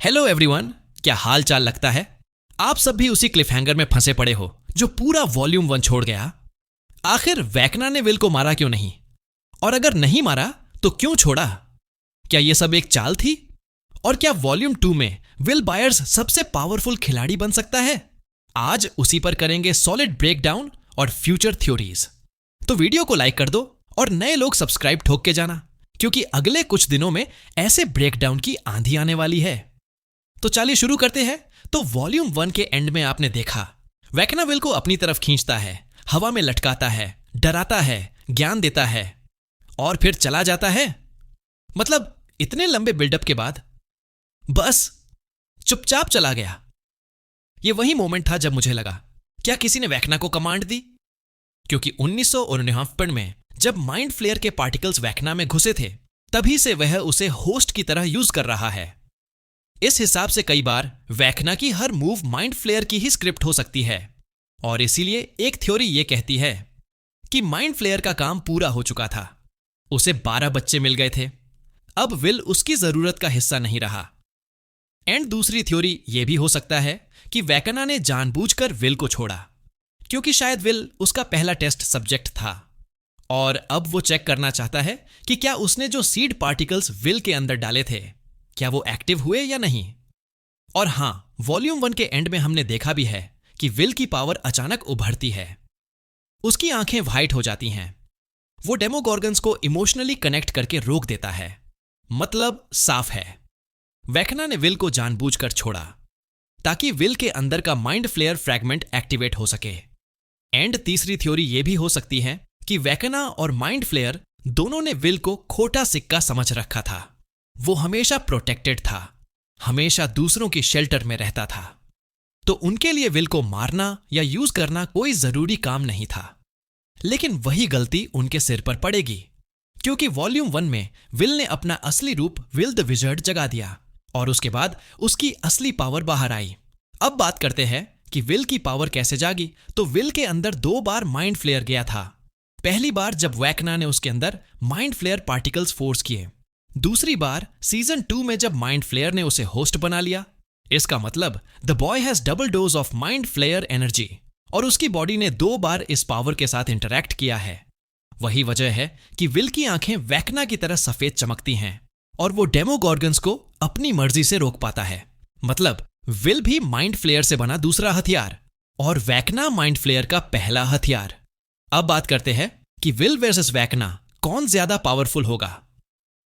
Hello everyone, क्या हाल चाल लगता है? आप सब भी उसी क्लिफहैंगर में फंसे पड़े हो जो पूरा वॉल्यूम 1 छोड़ गया। आखिर वैकना ने विल को मारा क्यों नहीं, और अगर नहीं मारा तो क्यों छोड़ा? क्या यह सब एक चाल थी? और क्या वॉल्यूम 2 में विल बायर्स सबसे पावरफुल खिलाड़ी बन सकता है? आज उसी पर करेंगे सॉलिड ब्रेकडाउन और फ्यूचर थ्योरीज। तो वीडियो को लाइक कर दो और नए लोग सब्सक्राइब ठोक के जाना, क्योंकि अगले कुछ दिनों में ऐसे ब्रेकडाउन की आंधी आने वाली है। तो चलिए शुरू करते हैं। तो वॉल्यूम 1 के एंड में आपने देखा वैकना विल को अपनी तरफ खींचता है, हवा में लटकाता है, डराता है, ज्ञान देता है और फिर चला जाता है। मतलब इतने लंबे बिल्डअप के बाद बस चुपचाप चला गया। यह वही मोमेंट था जब मुझे लगा, क्या किसी ने वैकना को कमांड दी? क्योंकि 1949 में जब माइंड फ्लेयर के पार्टिकल्स वैकना में घुसे थे, तभी से वह उसे होस्ट की तरह यूज कर रहा है। इस हिसाब से कई बार वैकना की हर मूव माइंड फ्लेयर की ही स्क्रिप्ट हो सकती है, और इसीलिए एक थ्योरी यह कहती है कि माइंड फ्लेयर का काम पूरा हो चुका था। उसे 12 बच्चे मिल गए थे, अब विल उसकी जरूरत का हिस्सा नहीं रहा। एंड दूसरी थ्योरी यह भी हो सकता है कि वैकना ने जानबूझकर विल को छोड़ा, क्योंकि शायद विल उसका पहला टेस्ट सब्जेक्ट था और अब वो चेक करना चाहता है कि क्या उसने जो सीड पार्टिकल्स विल के अंदर डाले थे, क्या वो एक्टिव हुए या नहीं। और हां, वॉल्यूम 1 के एंड में हमने देखा भी है कि विल की पावर अचानक उभरती है। उसकी आंखें व्हाइट हो जाती हैं। वो डेमोगॉर्गन्स को इमोशनली कनेक्ट करके रोक देता है। मतलब साफ है, वैकना ने विल को जानबूझकर छोड़ा ताकि विल के अंदर का माइंड फ्लेयर फ्रैगमेंट एक्टिवेट हो सके। एंड तीसरी थ्योरी यह भी हो सकती है कि वैकना और माइंड फ्लेयर दोनों ने विल को खोटा सिक्का समझ रखा था। वो हमेशा प्रोटेक्टेड था, हमेशा दूसरों की शेल्टर में रहता था, तो उनके लिए विल को मारना या यूज करना कोई जरूरी काम नहीं था। लेकिन वही गलती उनके सिर पर पड़ेगी, क्योंकि वॉल्यूम 1 में विल ने अपना असली रूप विल द विजर्ड जगा दिया और उसके बाद उसकी असली पावर बाहर आई। अब बात करते हैं कि विल की पावर कैसे जागी। तो विल के अंदर 2 बार माइंड फ्लेयर गया था। पहली बार जब वैकना ने उसके अंदर माइंड फ्लेयर पार्टिकल्स फोर्स किए, दूसरी बार सीजन 2 में जब माइंड फ्लेयर ने उसे होस्ट बना लिया। इसका मतलब the boy has double dose of mind flayer energy, और उसकी बॉडी ने 2 बार इस पावर के साथ इंटरैक्ट किया है। वही वजह है कि विल की आंखें वैकना की तरह सफेद चमकती हैं और वो डेमोगॉर्गन्स को अपनी मर्जी से रोक पाता है। मतलब विल भी माइंड फ्लेयर से बना दूसरा हथियार और वैकना माइंड फ्लेयर का पहला हथियार। अब बात करते हैं कि विल वर्सेस वैकना कौन ज्यादा पावरफुल होगा।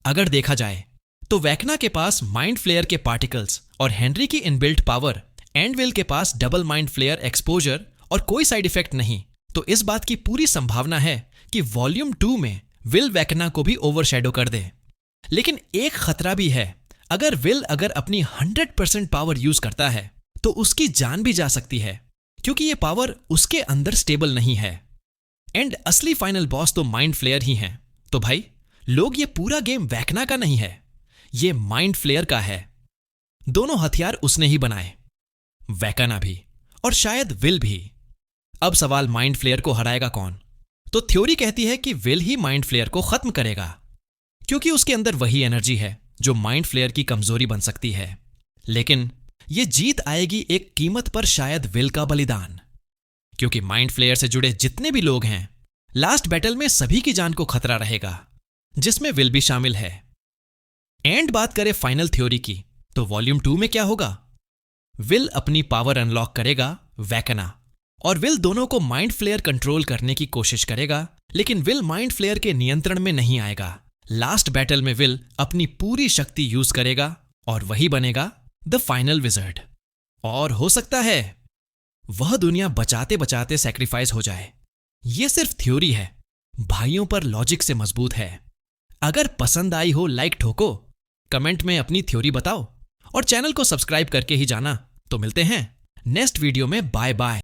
अगर देखा जाए तो वैकना के पास माइंड फ्लेयर के पार्टिकल्स और हेनरी की इनबिल्ट पावर, एंड विल के पास डबल माइंड फ्लेयर एक्सपोजर और कोई साइड इफेक्ट नहीं। तो इस बात की पूरी संभावना है कि वॉल्यूम 2 में विल वैकना को भी ओवरशैडो कर दे। लेकिन एक खतरा भी है, अगर विल अपनी 100% पावर यूज करता है तो उसकी जान भी जा सकती है, क्योंकि ये पावर उसके अंदर स्टेबल नहीं है। एंड असली फाइनल बॉस तो माइंड फ्लेयर ही है। तो भाई लोग, ये पूरा गेम वैकना का नहीं है, ये माइंड फ्लेयर का है। दोनों हथियार उसने ही बनाए, वैकना भी और शायद विल भी। अब सवाल, माइंड फ्लेयर को हराएगा कौन? तो थ्योरी कहती है कि विल ही माइंड फ्लेयर को खत्म करेगा, क्योंकि उसके अंदर वही एनर्जी है जो माइंड फ्लेयर की कमजोरी बन सकती है। लेकिन यह जीत आएगी एक कीमत पर, शायद विल का बलिदान, क्योंकि माइंड फ्लेयर से जुड़े जितने भी लोग हैं, लास्ट बैटल में सभी की जान को खतरा रहेगा, जिसमें विल भी शामिल है। एंड बात करें फाइनल थ्योरी की, तो वॉल्यूम 2 में क्या होगा? विल अपनी पावर अनलॉक करेगा वैकना, और विल दोनों को माइंड फ्लेयर कंट्रोल करने की कोशिश करेगा, लेकिन विल माइंड फ्लेयर के नियंत्रण में नहीं आएगा। लास्ट बैटल में विल अपनी पूरी शक्ति यूज करेगा और वही बनेगा द फाइनल विजर्ड। और हो सकता है वह दुनिया बचाते बचाते सैक्रिफाइस हो जाए। यह सिर्फ थ्योरी है, भाइयों पर लॉजिक से मजबूत है। अगर पसंद आई हो लाइक ठोको, कमेंट में अपनी थ्योरी बताओ और चैनल को सब्सक्राइब करके ही जाना। तो मिलते हैं नेक्स्ट वीडियो में। Bye bye.